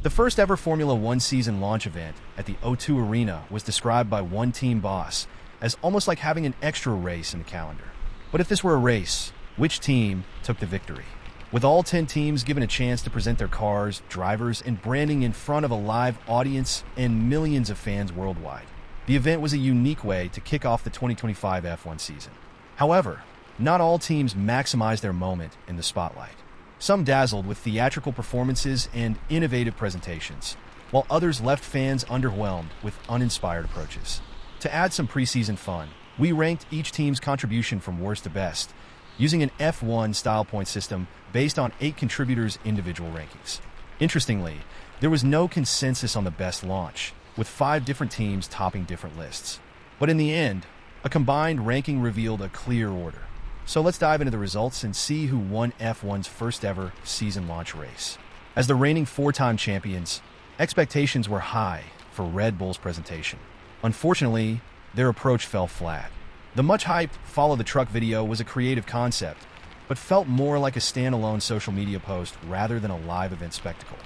The first ever Formula One season launch event at the O2 Arena was described by one team boss as almost like having an extra race in the calendar. But if this were a race, which team took the victory? With all 10 teams given a chance to present their cars, drivers, and branding in front of a live audience and millions of fans worldwide, the event was a unique way to kick off the 2025 F1 season. However, not all teams maximized their moment in the spotlight. Some dazzled with theatrical performances and innovative presentations, while others left fans underwhelmed with uninspired approaches. To add some preseason fun, we ranked each team's contribution from worst to best, using an F1 style point system based on 8 contributors' individual rankings. Interestingly, there was no consensus on the best launch, with 5 different teams topping different lists. But in the end, a combined ranking revealed a clear order. So let's dive into the results and see who won F1's first ever season launch race. As the reigning 4-time champions, expectations were high for Red Bull's presentation. Unfortunately, their approach fell flat. The much-hyped Follow the Truck video was a creative concept, but felt more like a standalone social media post rather than a live event spectacle.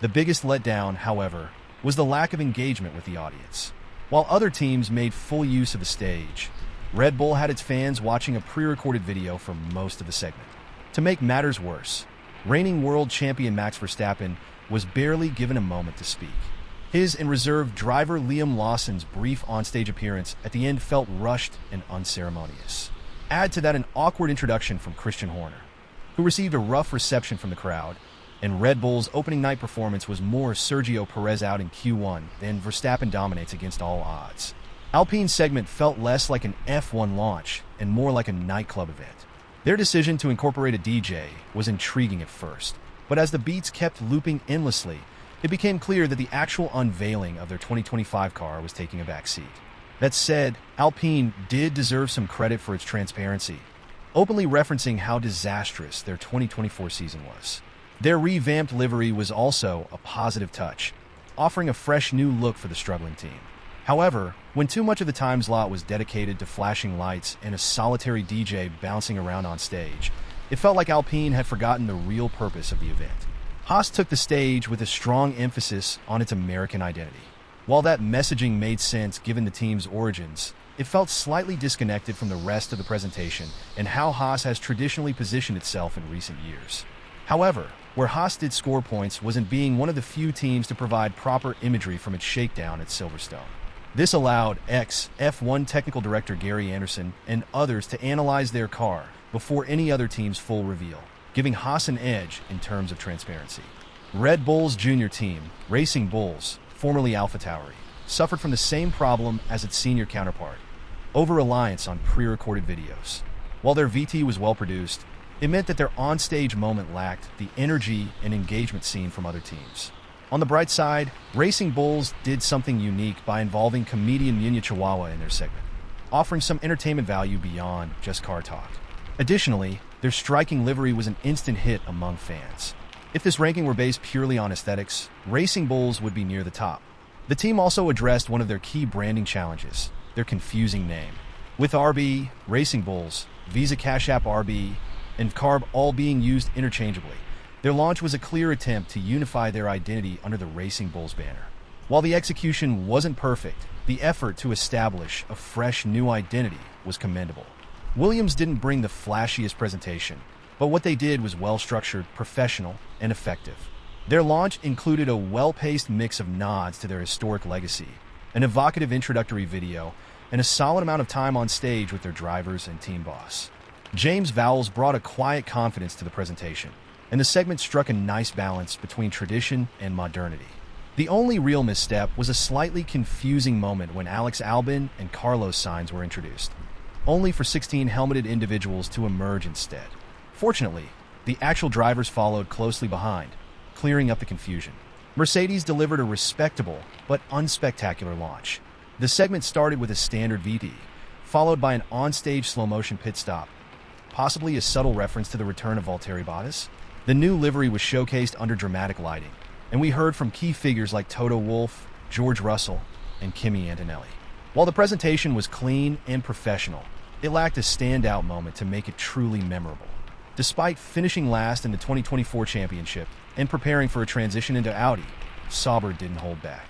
The biggest letdown, however, was the lack of engagement with the audience. While other teams made full use of the stage, Red Bull had its fans watching a pre-recorded video for most of the segment. To make matters worse, reigning world champion Max Verstappen was barely given a moment to speak. His and reserve driver Liam Lawson's brief onstage appearance at the end felt rushed and unceremonious. Add to that an awkward introduction from Christian Horner, who received a rough reception from the crowd, and Red Bull's opening night performance was more Sergio Perez out in Q1 than Verstappen dominates against all odds. Alpine's segment felt less like an F1 launch and more like a nightclub event. Their decision to incorporate a DJ was intriguing at first, but as the beats kept looping endlessly, it became clear that the actual unveiling of their 2025 car was taking a back seat. That said, Alpine did deserve some credit for its transparency, openly referencing how disastrous their 2024 season was. Their revamped livery was also a positive touch, offering a fresh new look for the struggling team. However, when too much of the time slot was dedicated to flashing lights and a solitary DJ bouncing around on stage, it felt like Alpine had forgotten the real purpose of the event. Haas took the stage with a strong emphasis on its American identity. While that messaging made sense given the team's origins, it felt slightly disconnected from the rest of the presentation and how Haas has traditionally positioned itself in recent years. However, where Haas did score points was in being one of the few teams to provide proper imagery from its shakedown at Silverstone. This allowed ex-F1 technical director Gary Anderson and others to analyze their car before any other team's full reveal, giving Haas an edge in terms of transparency. Red Bull's junior team, Racing Bulls, formerly AlphaTauri, suffered from the same problem as its senior counterpart, over-reliance on pre-recorded videos. While their VT was well-produced, it meant that their on-stage moment lacked the energy and engagement seen from other teams. On the bright side, Racing Bulls did something unique by involving comedian Yunya Chihuahua in their segment, offering some entertainment value beyond just car talk. Additionally, their striking livery was an instant hit among fans. If this ranking were based purely on aesthetics, Racing Bulls would be near the top. The team also addressed one of their key branding challenges, their confusing name. With RB, Racing Bulls, Visa Cash App RB, and Carb all being used interchangeably, their launch was a clear attempt to unify their identity under the Racing Bulls banner. While the execution wasn't perfect, the effort to establish a fresh new identity was commendable. Williams didn't bring the flashiest presentation, but what they did was well-structured, professional, and effective. Their launch included a well-paced mix of nods to their historic legacy, an evocative introductory video, and a solid amount of time on stage with their drivers and team boss. James Vowles brought a quiet confidence to the presentation, and the segment struck a nice balance between tradition and modernity. The only real misstep was a slightly confusing moment when Alex Albon and Carlos Sainz were introduced, only for 16 helmeted individuals to emerge instead. Fortunately, the actual drivers followed closely behind, clearing up the confusion. Mercedes delivered a respectable but unspectacular launch. The segment started with a standard VT, followed by an on-stage slow-motion pit stop, possibly a subtle reference to the return of Valtteri Bottas. The new livery was showcased under dramatic lighting, and we heard from key figures like Toto Wolff, George Russell, and Kimi Antonelli. While the presentation was clean and professional, it lacked a standout moment to make it truly memorable. Despite finishing last in the 2024 championship and preparing for a transition into Audi, Sauber didn't hold back.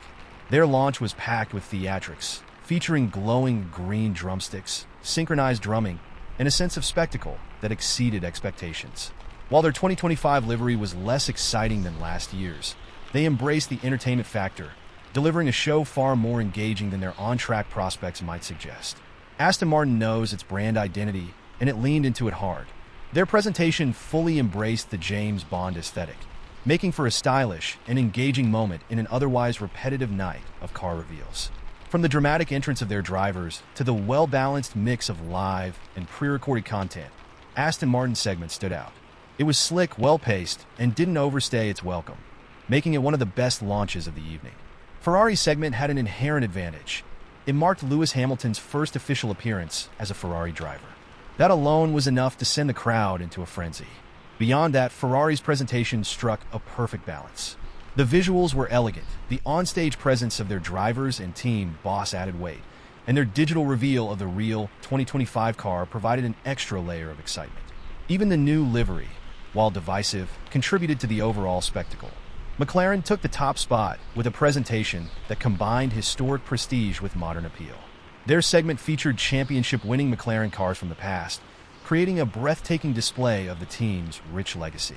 Their launch was packed with theatrics, featuring glowing green drumsticks, synchronized drumming, and a sense of spectacle that exceeded expectations. While their 2025 livery was less exciting than last year's, they embraced the entertainment factor, delivering a show far more engaging than their on-track prospects might suggest. Aston Martin knows its brand identity, and it leaned into it hard. Their presentation fully embraced the James Bond aesthetic, making for a stylish and engaging moment in an otherwise repetitive night of car reveals. From the dramatic entrance of their drivers to the well-balanced mix of live and pre-recorded content, Aston Martin's segment stood out. It was slick, well-paced, and didn't overstay its welcome, making it one of the best launches of the evening. Ferrari's segment had an inherent advantage. It marked Lewis Hamilton's first official appearance as a Ferrari driver. That alone was enough to send the crowd into a frenzy. Beyond that, Ferrari's presentation struck a perfect balance. The visuals were elegant, the onstage presence of their drivers and team boss added weight, and their digital reveal of the real 2025 car provided an extra layer of excitement. Even the new livery, while divisive, contributed to the overall spectacle. McLaren took the top spot with a presentation that combined historic prestige with modern appeal. Their segment featured championship-winning McLaren cars from the past, creating a breathtaking display of the team's rich legacy.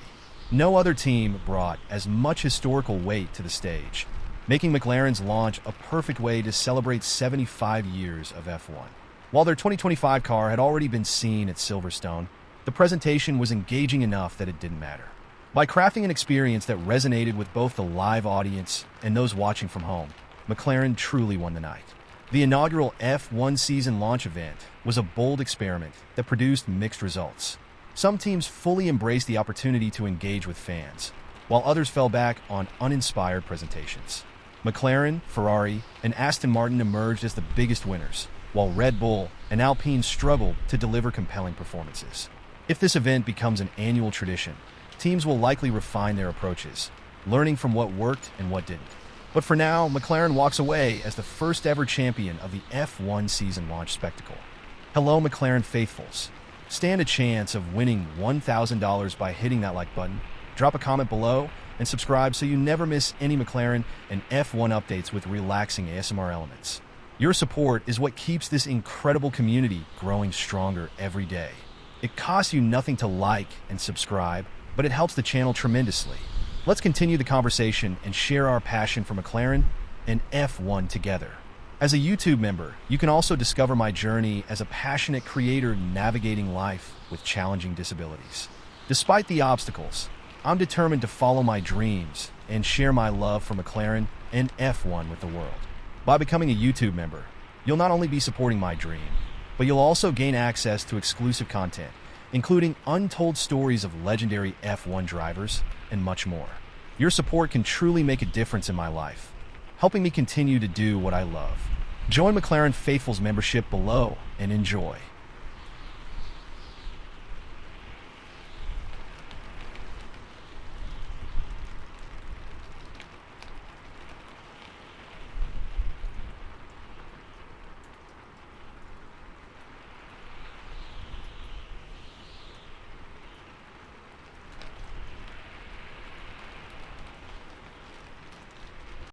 No other team brought as much historical weight to the stage, making McLaren's launch a perfect way to celebrate 75 years of F1. While their 2025 car had already been seen at Silverstone, the presentation was engaging enough that it didn't matter. By crafting an experience that resonated with both the live audience and those watching from home, McLaren truly won the night. The inaugural F1 season launch event was a bold experiment that produced mixed results. Some teams fully embraced the opportunity to engage with fans, while others fell back on uninspired presentations. McLaren, Ferrari, and Aston Martin emerged as the biggest winners, while Red Bull and Alpine struggled to deliver compelling performances. If this event becomes an annual tradition, teams will likely refine their approaches, learning from what worked and what didn't. But for now, McLaren walks away as the first ever champion of the F1 season launch spectacle. Hello, McLaren faithfuls. Stand a chance of winning $1,000 by hitting that like button. Drop a comment below and subscribe so you never miss any McLaren and F1 updates with relaxing ASMR elements. Your support is what keeps this incredible community growing stronger every day. It costs you nothing to like and subscribe, but it helps the channel tremendously. Let's continue the conversation and share our passion for McLaren and F1 together. As a YouTube member, you can also discover my journey as a passionate creator navigating life with challenging disabilities. Despite the obstacles, I'm determined to follow my dreams and share my love for McLaren and F1 with the world. By becoming a YouTube member, you'll not only be supporting my dream, but you'll also gain access to exclusive content, including untold stories of legendary F1 drivers and much more. Your support can truly make a difference in my life, helping me continue to do what I love. Join McLaren Faithful's membership below and enjoy.